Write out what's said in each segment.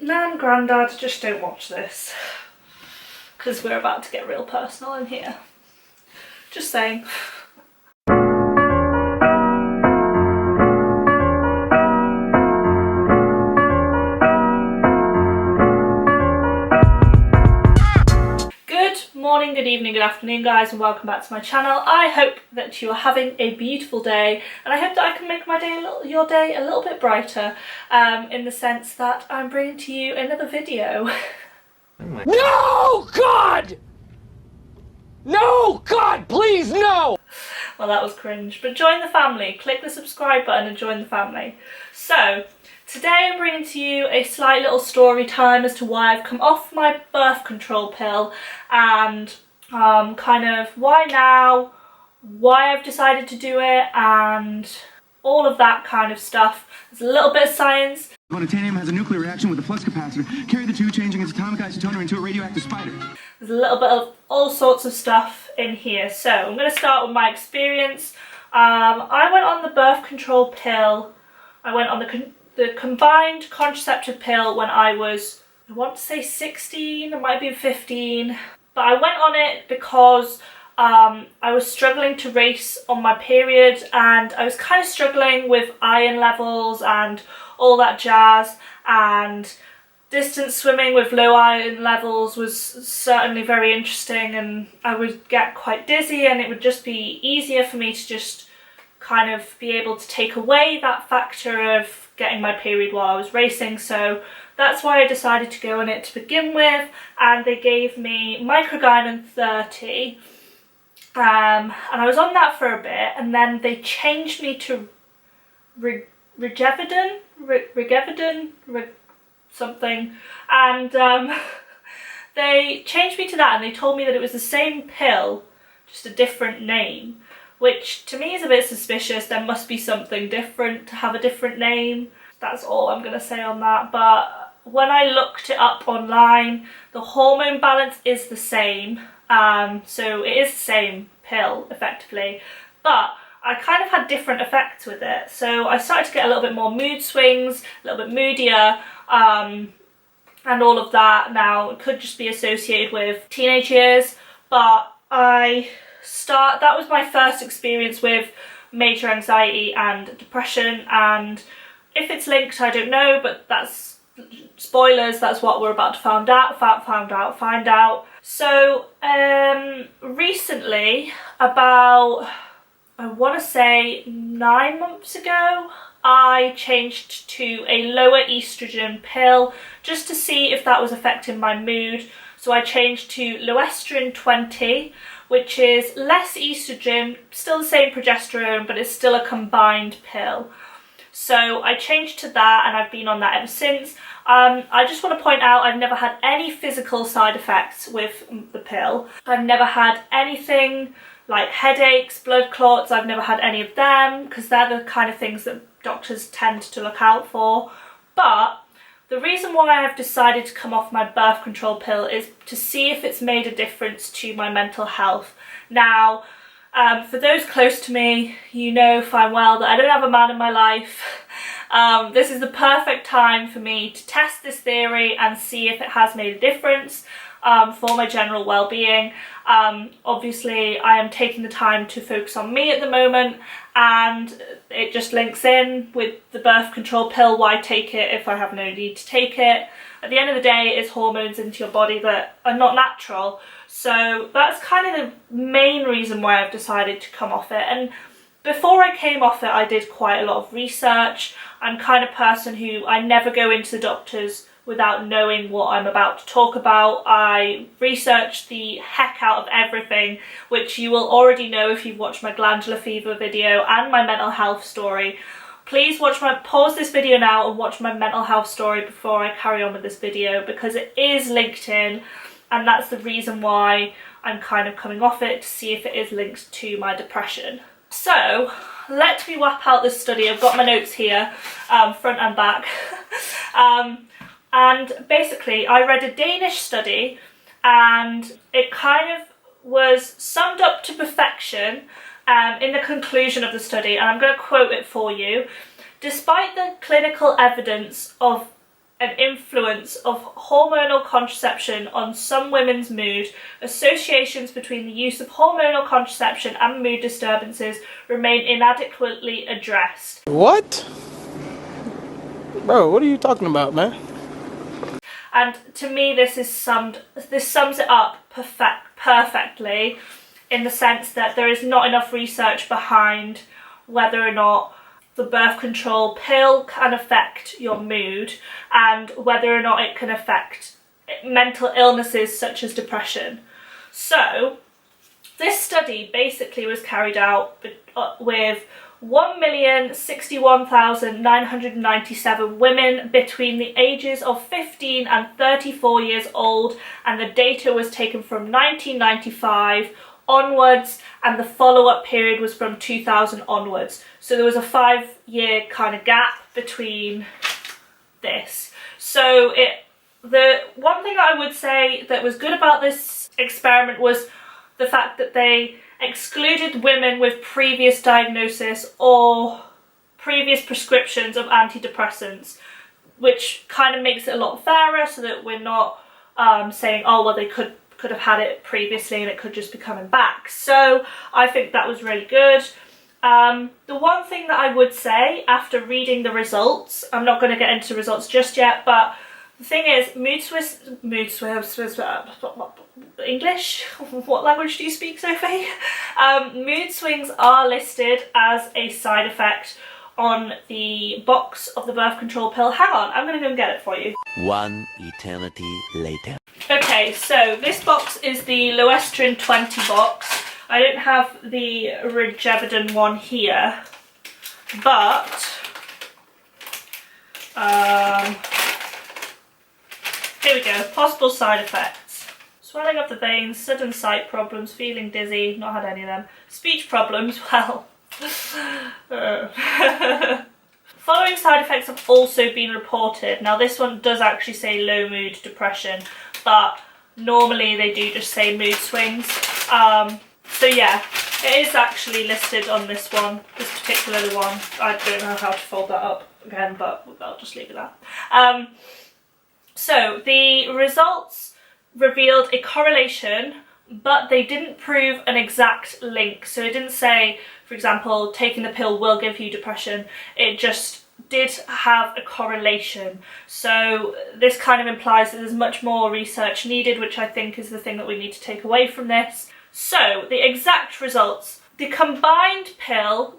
Nan, Grandad, just don't watch this, because we're about to get real personal in here. Just saying. Good morning, good evening, good afternoon guys, and welcome back to my channel. I hope that you are having a beautiful day, and I hope that I can make my day your day a little bit brighter, in the sense that I'm bringing to you another video. No, God! No, God, please, no! Well, that was cringe, but join the family. Click the subscribe button and join the family. So, today I'm bringing to you a slight little story time as to why I've come off my birth control pill and kind of why now, why I've decided to do it, and all of that kind of stuff. There's a little bit of science. Titanium has a nuclear reaction with the flux capacitor. Carry the two, changing its atomic isotoner into a radioactive spider. There's a little bit of all sorts of stuff in here. So I'm going to start with my experience. I went on the birth control pill. I went on the combined contraceptive pill when I was, I want to say 16, it might be 15. But I went on it because I was struggling to race on my period, and I was kind of struggling with iron levels and all that jazz, and distance swimming with low iron levels was certainly very interesting, and I would get quite dizzy, and it would just be easier for me to just kind of be able to take away that factor of getting my period while I was racing. So that's why I decided to go on it to begin with, and they gave me Microgynon 30. And I was on that for a bit, and then they changed me to Regevidin, something, and they changed me to that, and they told me that it was the same pill, just a different name, which to me is a bit suspicious. There must be something different to have a different name. That's all I'm going to say on that. But when I looked it up online, the hormone balance is the same. So it is the same pill effectively, but I kind of had different effects with it. So I started to get a little bit more mood swings, a little bit moodier, and all of that. Now it could just be associated with teenage years, but that was my first experience with major anxiety and depression, and if it's linked I don't know, but that's spoilers, that's what we're about to find out. So recently, about I want to say 9 months ago, I changed to a lower estrogen pill just to see if that was affecting my mood. So I changed to Loestrin 20, which is less estrogen, still the same progesterone, but it's still a combined pill. So I changed to that, and I've been on that ever since. I just want to point out I've never had any physical side effects with the pill. I've never had anything like headaches, blood clots. I've never had any of them, because they're the kind of things that doctors tend to look out for. But the reason why I've decided to come off my birth control pill is to see if it's made a difference to my mental health. Now, for those close to me, you know fine well that I don't have a man in my life. This is the perfect time for me to test this theory and see if it has made a difference for my general well-being. Obviously I am taking the time to focus on me at the moment, and it just links in with the birth control pill. Why take it if I have no need to take it? At the end of the day, it's hormones into your body that are not natural. So that's kind of the main reason why I've decided to come off it. And before I came off it, I did quite a lot of research. I'm the kind of person who I never go into the doctors without knowing what I'm about to talk about. I research the heck out of everything, which you will already know if you've watched my glandular fever video and my mental health story. Please pause this video now and watch my mental health story before I carry on with this video, because it is linked in, and that's the reason why I'm kind of coming off it, to see if it is linked to my depression. So let me whap out this study. I've got my notes here, front and back. And basically I read a Danish study, and it kind of was summed up to perfection in the conclusion of the study, and I'm going to quote it for you. Despite the clinical evidence of an influence influence of hormonal contraception on some women's mood, associations between the use of hormonal contraception and mood disturbances remain inadequately addressed. What? Bro, what are you talking about, man? And to me, this sums it up perfectly, in the sense that there is not enough research behind whether or not the birth control pill can affect your mood and whether or not it can affect mental illnesses such as depression. So this study basically was carried out with 1,061,997 women between the ages of 15 and 34 years old, and the data was taken from 1995 onwards, and the follow-up period was from 2000 onwards. So there was a 5-year kind of gap between this. So the one thing I would say that was good about this experiment was the fact that they excluded women with previous diagnosis or previous prescriptions of antidepressants, which kind of makes it a lot fairer, so that we're not saying, oh well, they could have had it previously and it could just be coming back. So I think that was really good. The one thing that I would say after reading the results, I'm not going to get into results just yet, but the thing is, English? What language do you speak, Sophie? Mood swings are listed as a side effect on the box of the birth control pill. Hang on, I'm going to go and get it for you. One eternity later. Okay, so this box is the Loestrin 20 box. I don't have the Regevidon one here, but here we go. Possible side effects: swelling of the veins, sudden sight problems, feeling dizzy, not had any of them. Speech problems, well. Following side effects have also been reported. Now this one does actually say low mood depression, but normally they do just say mood swings. So yeah, it is actually listed on this one, this particular one. I don't know how to fold that up again, but I'll just leave it at that. So the results revealed a correlation, but they didn't prove an exact link. So it didn't say, for example, taking the pill will give you depression. It just did have a correlation. So this kind of implies that there's much more research needed, which I think is the thing that we need to take away from this. So the exact results: the combined pill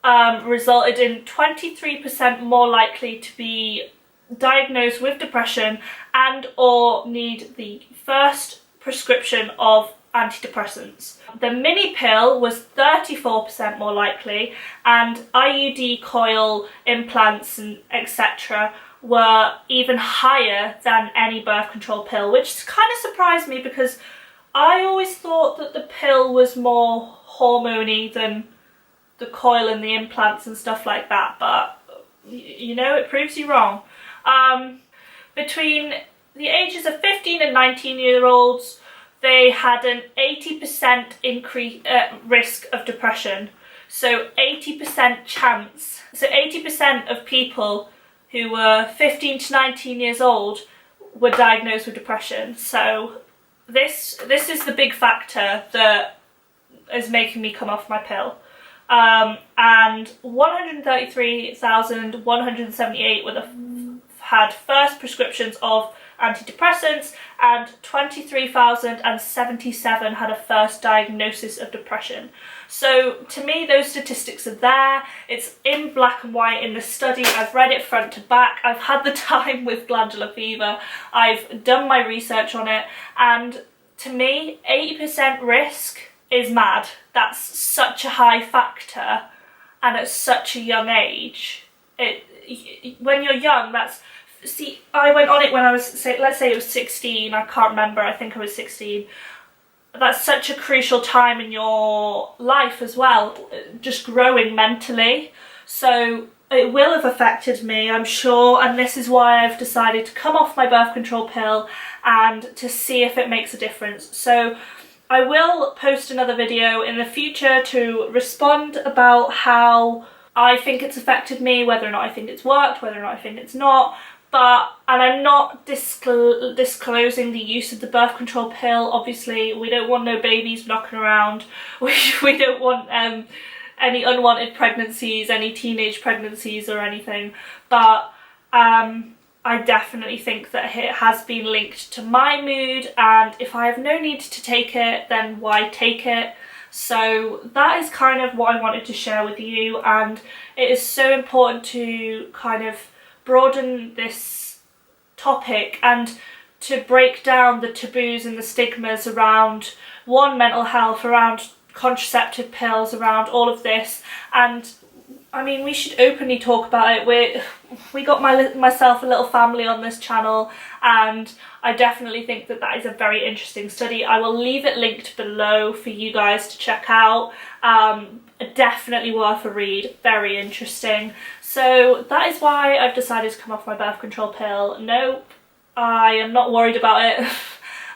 resulted in 23% more likely to be diagnosed with depression and or need the first prescription of antidepressants. The mini pill was 34% more likely, and IUD coil implants and etc. were even higher than any birth control pill, which kind of surprised me because I always thought that the pill was more hormone-y than the coil and the implants and stuff like that, but you know, it proves you wrong. Between the ages of 15 and 19-year-olds, they had an 80% increase risk of depression. So 80% chance. So 80% of people who were 15 to 19 years old were diagnosed with depression. So this is the big factor that is making me come off my pill. And 133,178 had first prescriptions of antidepressants, and 23,077 had a first diagnosis of depression. So to me, those statistics are there. It's in black and white in the study. I've read it front to back. I've had the time with glandular fever. I've done my research on it, and to me, 80% risk is mad. That's such a high factor, and at such a young age. When you're young, see, I went on it when I was, let's say it was 16, I can't remember, I think I was 16. That's such a crucial time in your life as well, just growing mentally. So it will have affected me, I'm sure, and this is why I've decided to come off my birth control pill and to see if it makes a difference. So I will post another video in the future to respond about how I think it's affected me, whether or not I think it's worked, whether or not I think it's not. And I'm not disclosing the use of the birth control pill. Obviously, we don't want no babies knocking around. We don't want any unwanted pregnancies, any teenage pregnancies or anything. But I definitely think that it has been linked to my mood, and if I have no need to take it, then why take it? So that is kind of what I wanted to share with you, and it is so important to kind of broaden this topic and to break down the taboos and the stigmas around mental health, around contraceptive pills, around all of this. And I mean, we should openly talk about it. We got myself a little family on this channel, and I definitely think that that is a very interesting study. I will leave it linked below for you guys to check out. Definitely worth a read, very interesting. So that is why I've decided to come off my birth control pill. No, I am not worried about it.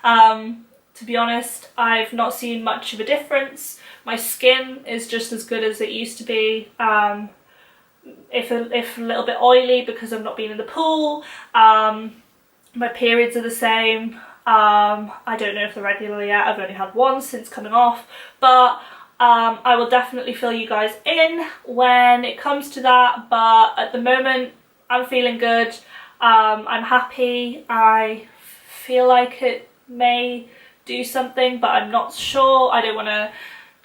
To be honest, I've not seen much of a difference. My skin is just as good as it used to be, if a little bit oily because I've not been in the pool. My periods are the same. I don't know if they're regular yet. I've only had one since coming off, but I will definitely fill you guys in when it comes to that. But at the moment, I'm feeling good. I'm happy. I feel like it may do something, but I'm not sure. I don't want to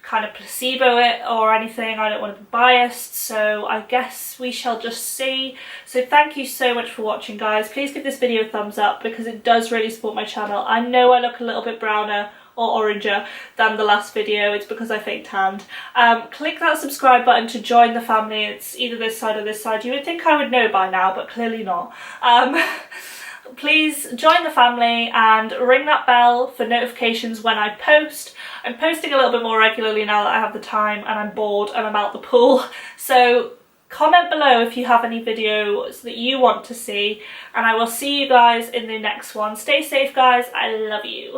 kind of placebo it or anything. I don't want to be biased, so I guess we shall just see. So thank you so much for watching, guys. Please give this video a thumbs up because it does really support my channel. I know I look a little bit browner or oranger than the last video. It's because I fake tanned. Click that subscribe button to join the family. It's either this side or this side. You would think I would know by now, but clearly not. Please join the family and ring that bell for notifications when I post. I'm posting a little bit more regularly now that I have the time and I'm bored and I'm out the pool. So comment below if you have any videos that you want to see, and I will see you guys in the next one. Stay safe, guys. I love you.